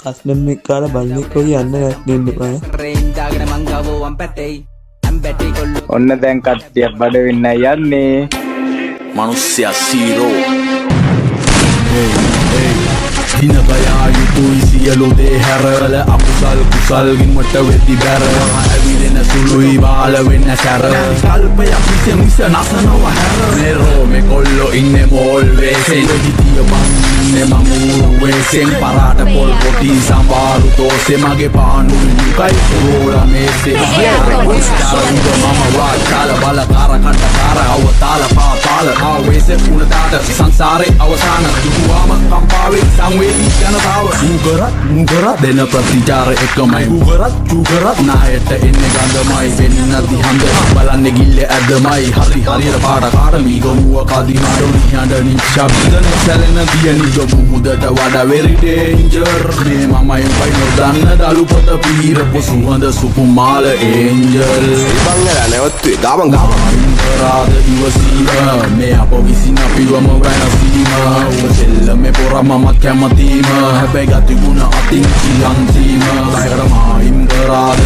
කස්නම් එක්ක කාලා බල්ලෙක් වගේ යන්න දෙන්න එපා. ඔන්න දැන් කට්ටියක් බඩ වෙන්න යන්නේ. Manusia Zero. Dinagaya yutu'y siya lode herala akusal kusal gimata wedi bara awilena sulu'y baalawena shara kalpaya misa nasana wa hera mero me kollo inne mol wesen ditiya banne mamuru wesen parata pol poti sambaru tose mage paanu kai pura mese mama wa kala bala kara kata kara awatala paapala awese punata sansare awasana duwama kampawe sangwe Mugarat dena ප්‍රතිචාර එකමයි මුගරත් නායට එන්නේ ගඳමයි වෙන්න දිහඳ බලන්නේ ගිල්ල ඇදමයි හරි හරියට පාඩ කාඩ මීගමුව කදිනාඩොනි හඬ නිශ්ශබ්දන සැලෙන දියනි ගමු මුදට වඩා very danger මේ මමයි උඹයි නොදන්න දලු පොත පීරපු සුවඳ සුකුමාල angel බංගලා නැවතුයි ගාමන් රාද ඉවසීම මේ අප විසින් අපිවම වෙනසීම ඔබ සෙල්ලමේ පොර මම කැමතිම හැබැයි ගතිගුණ අතින් කියන්තිම ලයකට මායිම් කරාද